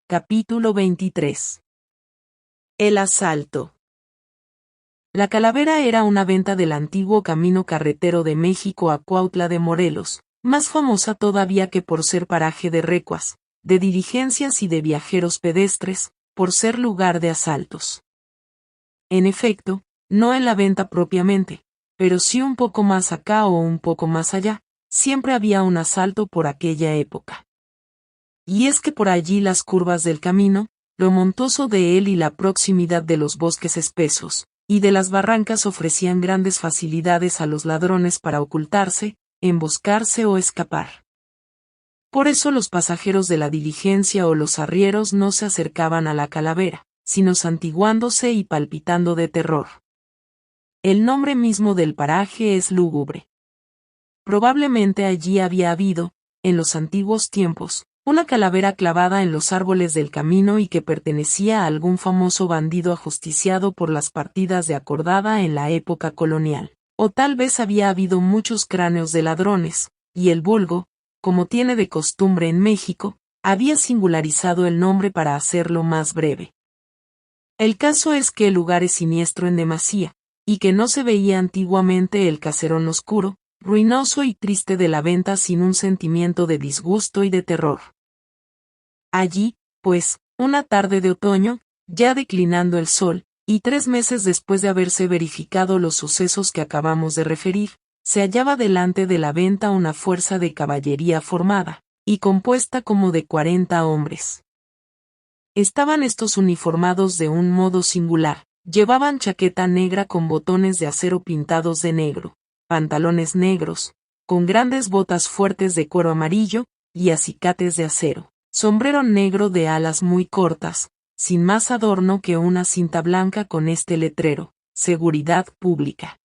Capítulo 23. El asalto. La Calavera era una venta del antiguo camino carretero de México a Cuautla de Morelos, más famosa todavía que por ser paraje de recuas, de diligencias y de viajeros pedestres, por ser lugar de asaltos. En efecto, no en la venta propiamente, pero sí un poco más acá o un poco más allá, siempre había un asalto por aquella época. Y es que por allí las curvas del camino, lo montuoso de él y la proximidad de los bosques espesos, y de las barrancas ofrecían grandes facilidades a los ladrones para ocultarse, emboscarse o escapar. Por eso los pasajeros de la diligencia o los arrieros no se acercaban a la Calavera, sino santiguándose y palpitando de terror. El nombre mismo del paraje es lúgubre. Probablemente allí había habido, en los antiguos tiempos, una calavera clavada en los árboles del camino y que pertenecía a algún famoso bandido ajusticiado por las partidas de acordada en la época colonial. O tal vez había habido muchos cráneos de ladrones, y el vulgo, como tiene de costumbre en México, había singularizado el nombre para hacerlo más breve. El caso es que el lugar es siniestro en demasía, y que no se veía antiguamente el caserón oscuro, ruinoso y triste de la venta sin un sentimiento de disgusto y de terror. Allí, pues, una tarde de otoño, ya declinando el sol, y 3 meses después de haberse verificado los sucesos que acabamos de referir, se hallaba delante de la venta una fuerza de caballería formada, y compuesta como de 40 hombres. Estaban estos uniformados de un modo singular, llevaban chaqueta negra con botones de acero pintados de negro, pantalones negros, con grandes botas fuertes de cuero amarillo, y acicates de acero. Sombrero negro de alas muy cortas, sin más adorno que una cinta blanca con este letrero, Seguridad Pública.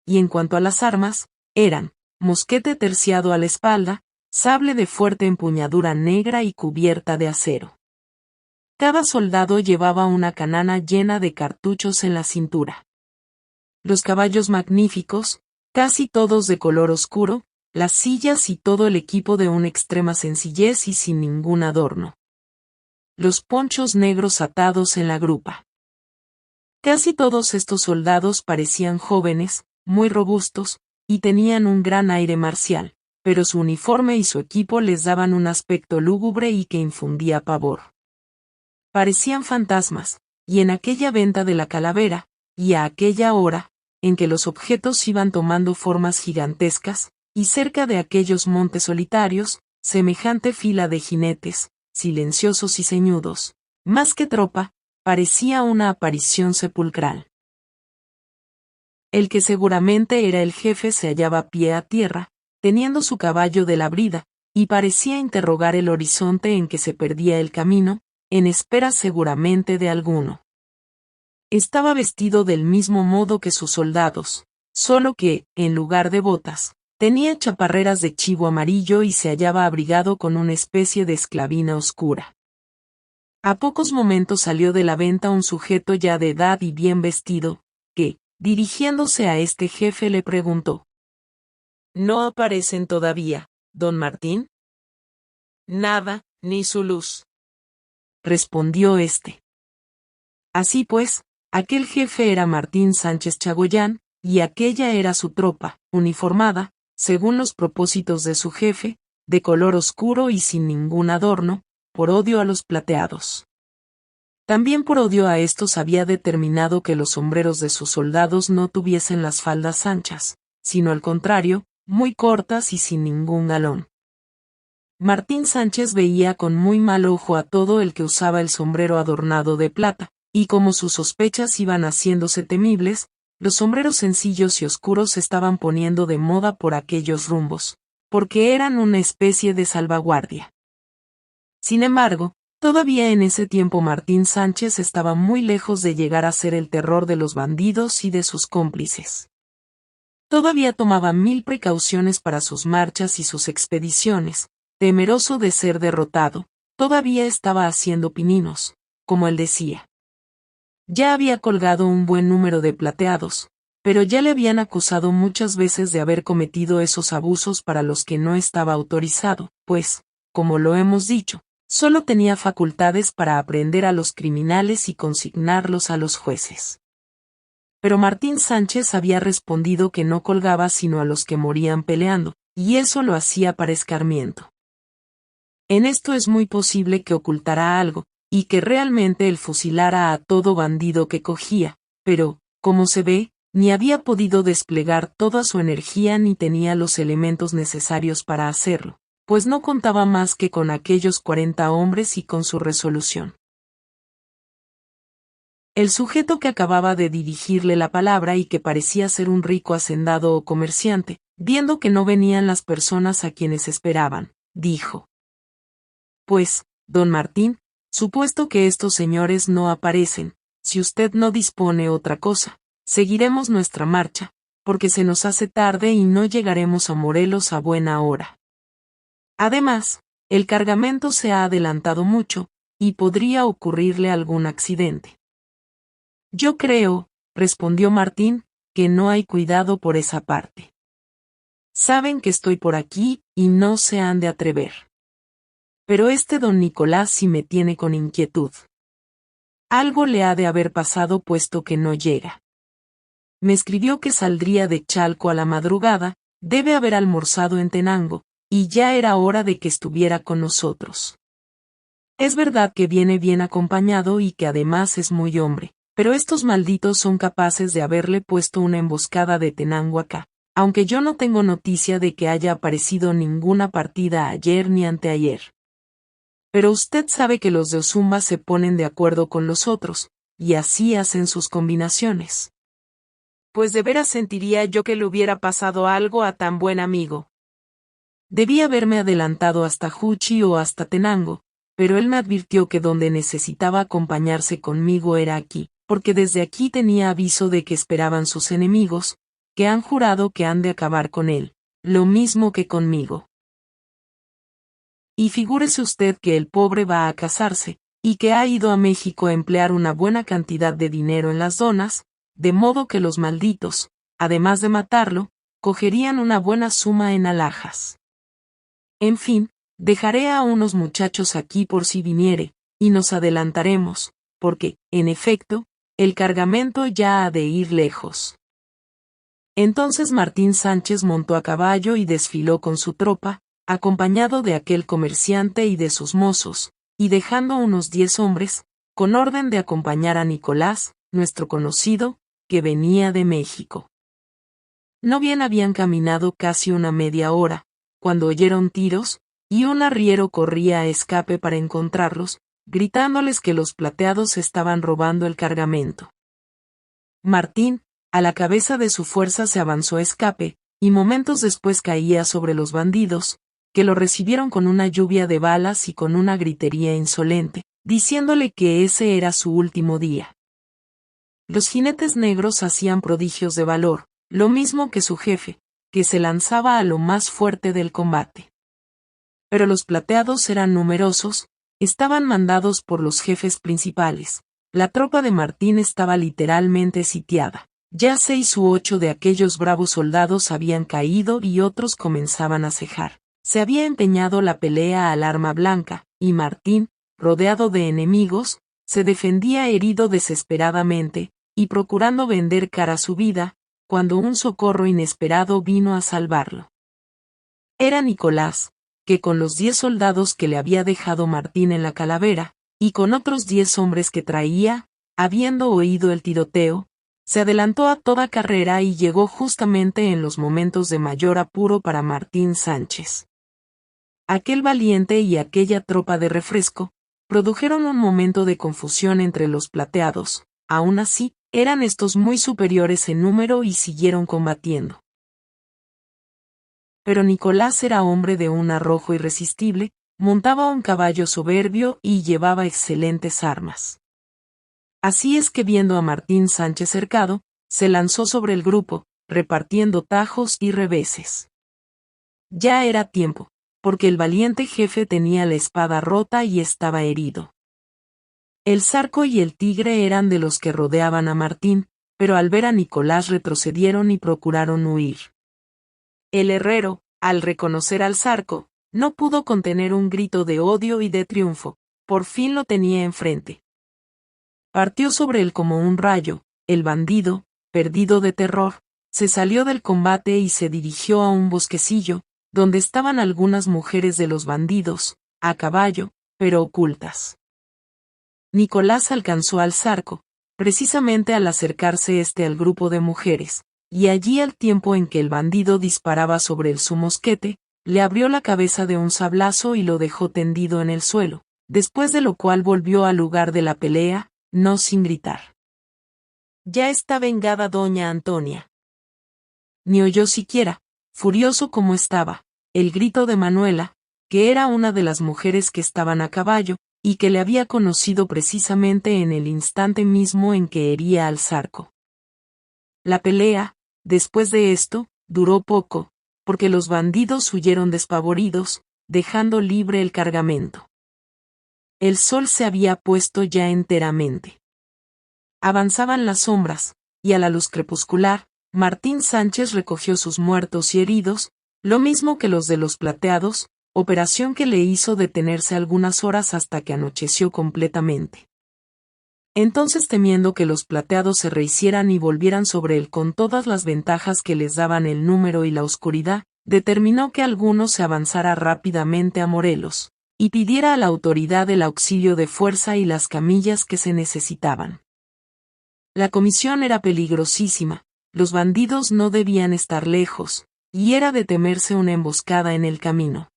Y en cuanto a las armas, eran, mosquete terciado a la espalda, sable de fuerte empuñadura negra y cubierta de acero. Cada soldado llevaba una canana llena de cartuchos en la cintura. Los caballos magníficos, casi todos de color oscuro, las sillas y todo el equipo de una extrema sencillez y sin ningún adorno. Los ponchos negros atados en la grupa. Casi todos estos soldados parecían jóvenes, muy robustos, y tenían un gran aire marcial, pero su uniforme y su equipo les daban un aspecto lúgubre y que infundía pavor. Parecían fantasmas, y en aquella venta de la Calavera, y a aquella hora, en que los objetos iban tomando formas gigantescas, y cerca de aquellos montes solitarios, semejante fila de jinetes, silenciosos y ceñudos, más que tropa, parecía una aparición sepulcral. El que seguramente era el jefe se hallaba pie a tierra, teniendo su caballo de la brida, y parecía interrogar el horizonte en que se perdía el camino, en espera seguramente de alguno. Estaba vestido del mismo modo que sus soldados, solo que, en lugar de botas, tenía chaparreras de chivo amarillo y se hallaba abrigado con una especie de esclavina oscura. A pocos momentos salió de la venta un sujeto ya de edad y bien vestido, que, dirigiéndose a este jefe le preguntó: ¿No aparecen todavía, don Martín? Nada, ni su luz, respondió este. Así pues, aquel jefe era Martín Sánchez Chagoyán, y aquella era su tropa, uniformada, según los propósitos de su jefe, de color oscuro y sin ningún adorno, por odio a los plateados. También por odio a estos había determinado que los sombreros de sus soldados no tuviesen las faldas anchas, sino al contrario, muy cortas y sin ningún galón. Martín Sánchez veía con muy mal ojo a todo el que usaba el sombrero adornado de plata, y como sus sospechas iban haciéndose temibles, los sombreros sencillos y oscuros se estaban poniendo de moda por aquellos rumbos, porque eran una especie de salvaguardia. Sin embargo, todavía en ese tiempo Martín Sánchez estaba muy lejos de llegar a ser el terror de los bandidos y de sus cómplices. Todavía tomaba 1000 precauciones para sus marchas y sus expediciones, temeroso de ser derrotado, todavía estaba haciendo pininos, como él decía. Ya había colgado un buen número de plateados, pero ya le habían acusado muchas veces de haber cometido esos abusos para los que no estaba autorizado, pues, como lo hemos dicho, Solo tenía facultades para aprehender a los criminales y consignarlos a los jueces. Pero Martín Sánchez había respondido que no colgaba sino a los que morían peleando, y eso lo hacía para escarmiento. En esto es muy posible que ocultara algo, y que realmente él fusilara a todo bandido que cogía, pero, como se ve, ni había podido desplegar toda su energía ni tenía los elementos necesarios para hacerlo, pues no contaba más que con aquellos 40 hombres y con su resolución. El sujeto que acababa de dirigirle la palabra y que parecía ser un rico hacendado o comerciante, viendo que no venían las personas a quienes esperaban, dijo: Pues, don Martín, supuesto que estos señores no aparecen, si usted no dispone otra cosa, seguiremos nuestra marcha, porque se nos hace tarde y no llegaremos a Morelos a buena hora. Además, el cargamento se ha adelantado mucho, y podría ocurrirle algún accidente. Yo creo, respondió Martín, que no hay cuidado por esa parte. Saben que estoy por aquí, y no se han de atrever. Pero este don Nicolás sí me tiene con inquietud. Algo le ha de haber pasado puesto que no llega. Me escribió que saldría de Chalco a la madrugada, debe haber almorzado en Tenango, y ya era hora de que estuviera con nosotros. Es verdad que viene bien acompañado y que además es muy hombre, pero estos malditos son capaces de haberle puesto una emboscada de Tenango acá, aunque yo no tengo noticia de que haya aparecido ninguna partida ayer ni anteayer. Pero usted sabe que los de Ozumba se ponen de acuerdo con los otros, y así hacen sus combinaciones. Pues de veras sentiría yo que le hubiera pasado algo a tan buen amigo. Debí haberme adelantado hasta Juchi o hasta Tenango, pero él me advirtió que donde necesitaba acompañarse conmigo era aquí, porque desde aquí tenía aviso de que esperaban sus enemigos, que han jurado que han de acabar con él, lo mismo que conmigo. Y figúrese usted que el pobre va a casarse, y que ha ido a México a emplear una buena cantidad de dinero en las donas, de modo que los malditos, además de matarlo, cogerían una buena suma en alhajas. En fin, dejaré a unos muchachos aquí por si viniere, y nos adelantaremos, porque, en efecto, el cargamento ya ha de ir lejos. Entonces Martín Sánchez montó a caballo y desfiló con su tropa, acompañado de aquel comerciante y de sus mozos, y dejando unos 10 hombres, con orden de acompañar a Nicolás, nuestro conocido, que venía de México. No bien habían caminado casi una media hora, cuando oyeron tiros, y un arriero corría a escape para encontrarlos, gritándoles que los plateados estaban robando el cargamento. Martín, a la cabeza de su fuerza se avanzó a escape, y momentos después caía sobre los bandidos, que lo recibieron con una lluvia de balas y con una gritería insolente, diciéndole que ese era su último día. Los jinetes negros hacían prodigios de valor, lo mismo que su jefe, que se lanzaba a lo más fuerte del combate. Pero los plateados eran numerosos, estaban mandados por los jefes principales, la tropa de Martín estaba literalmente sitiada. Ya 6 u 8 de aquellos bravos soldados habían caído y otros comenzaban a cejar. Se había empeñado la pelea al arma blanca, y Martín, rodeado de enemigos, se defendía herido desesperadamente, y procurando vender cara su vida, cuando un socorro inesperado vino a salvarlo. Era Nicolás, que con los 10 soldados que le había dejado Martín en la calavera, y con otros 10 hombres que traía, habiendo oído el tiroteo, se adelantó a toda carrera y llegó justamente en los momentos de mayor apuro para Martín Sánchez. Aquel valiente y aquella tropa de refresco, produjeron un momento de confusión entre los plateados, aún así, eran estos muy superiores en número y siguieron combatiendo. Pero Nicolás era hombre de un arrojo irresistible, montaba un caballo soberbio y llevaba excelentes armas. Así es que viendo a Martín Sánchez cercado, se lanzó sobre el grupo, repartiendo tajos y reveses. Ya era tiempo, porque el valiente jefe tenía la espada rota y estaba herido. El Zarco y el Tigre eran de los que rodeaban a Martín, pero al ver a Nicolás retrocedieron y procuraron huir. El herrero, al reconocer al Zarco, No pudo contener un grito de odio y de triunfo, por fin lo tenía enfrente. Partió sobre él como un rayo, el bandido, perdido de terror, se salió del combate y se dirigió a un bosquecillo, donde estaban algunas mujeres de los bandidos, a caballo, pero ocultas. Nicolás alcanzó al Zarco, precisamente al acercarse al grupo de mujeres, y allí al tiempo en que el bandido disparaba sobre él su mosquete, le abrió la cabeza de un sablazo y lo dejó tendido en el suelo, después de lo cual volvió al lugar de la pelea, no sin gritar. Ya está vengada doña Antonia. Ni oyó siquiera, furioso como estaba, el grito de Manuela, que era una de las mujeres que estaban a caballo, y que le había conocido precisamente en el instante mismo en que hería al Zarco. La pelea, después de esto, duró poco, porque los bandidos huyeron despavoridos, dejando libre el cargamento. El sol se había puesto ya enteramente. Avanzaban las sombras, y a la luz crepuscular, Martín Sánchez recogió sus muertos y heridos, lo mismo que los de los plateados, operación que le hizo detenerse algunas horas hasta que anocheció completamente. Entonces, temiendo que los plateados se rehicieran y volvieran sobre él con todas las ventajas que les daban el número y la oscuridad, determinó que alguno se avanzara rápidamente a Morelos, y pidiera a la autoridad el auxilio de fuerza y las camillas que se necesitaban. La comisión era peligrosísima, los bandidos no debían estar lejos, y era de temerse una emboscada en el camino.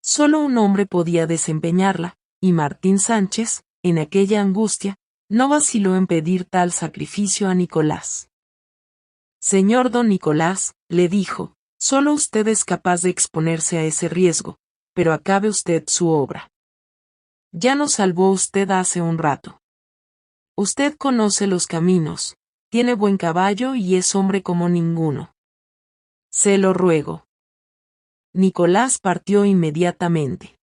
Solo un hombre podía desempeñarla, y Martín Sánchez, en aquella angustia, no vaciló en pedir tal sacrificio a Nicolás. Señor don Nicolás, le dijo, solo usted es capaz de exponerse a ese riesgo, pero acabe usted su obra. Ya nos salvó usted hace un rato. Usted conoce los caminos, tiene buen caballo y es hombre como ninguno. Se lo ruego. Nicolás partió inmediatamente.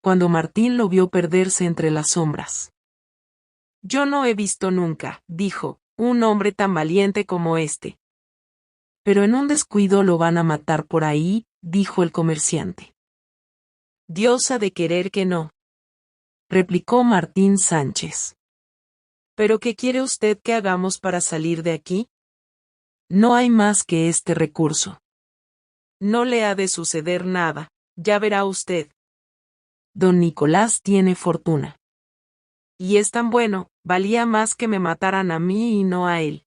Cuando Martín lo vio perderse entre las sombras. Yo no he visto nunca, dijo, un hombre tan valiente como este. Pero en un descuido lo van a matar por ahí, dijo el comerciante. Dios ha de querer que no, replicó Martín Sánchez. ¿Pero qué quiere usted que hagamos para salir de aquí? No hay más que este recurso. No le ha de suceder nada, ya verá usted. Don Nicolás tiene fortuna. Y es tan bueno, valía más que me mataran a mí y no a él.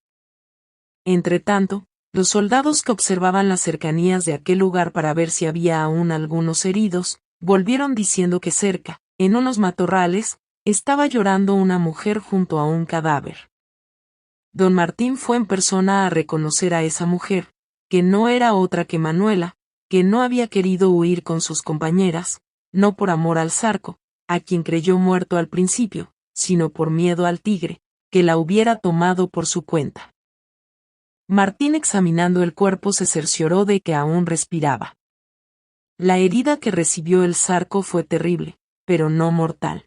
Entretanto, los soldados que observaban las cercanías de aquel lugar para ver si había aún algunos heridos, volvieron diciendo que cerca, en unos matorrales, estaba llorando una mujer junto a un cadáver. Don Martín fue en persona a reconocer a esa mujer, que no era otra que Manuela, que no había querido huir con sus compañeras, no por amor al Zarco, a quien creyó muerto al principio, sino por miedo al tigre, que la hubiera tomado por su cuenta. Martín, examinando el cuerpo, se cercioró de que aún respiraba. La herida que recibió el Zarco fue terrible, pero no mortal.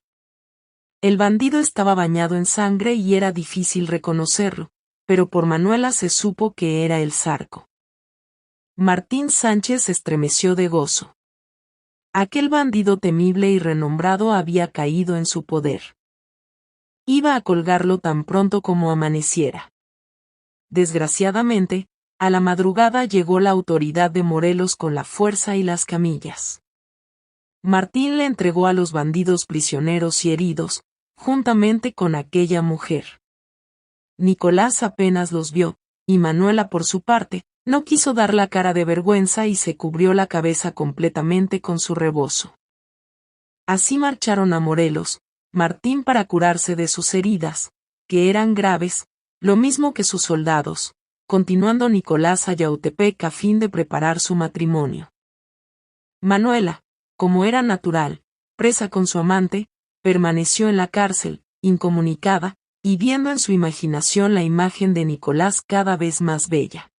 El bandido estaba bañado en sangre y era difícil reconocerlo, pero por Manuela se supo que era el Zarco. Martín Sánchez se estremeció de gozo. Aquel bandido temible y renombrado había caído en su poder. Iba a colgarlo tan pronto como amaneciera. Desgraciadamente, a la madrugada llegó la autoridad de Morelos con la fuerza y las camillas. Martín le entregó a los bandidos prisioneros y heridos, juntamente con aquella mujer. Nicolás apenas los vio, y Manuela por su parte, no quiso dar la cara de vergüenza y se cubrió la cabeza completamente con su rebozo. Así marcharon a Morelos, Martín para curarse de sus heridas, que eran graves, lo mismo que sus soldados, continuando Nicolás a Yautepec a fin de preparar su matrimonio. Manuela, como era natural, presa con su amante, permaneció en la cárcel, incomunicada, y viendo en su imaginación la imagen de Nicolás cada vez más bella.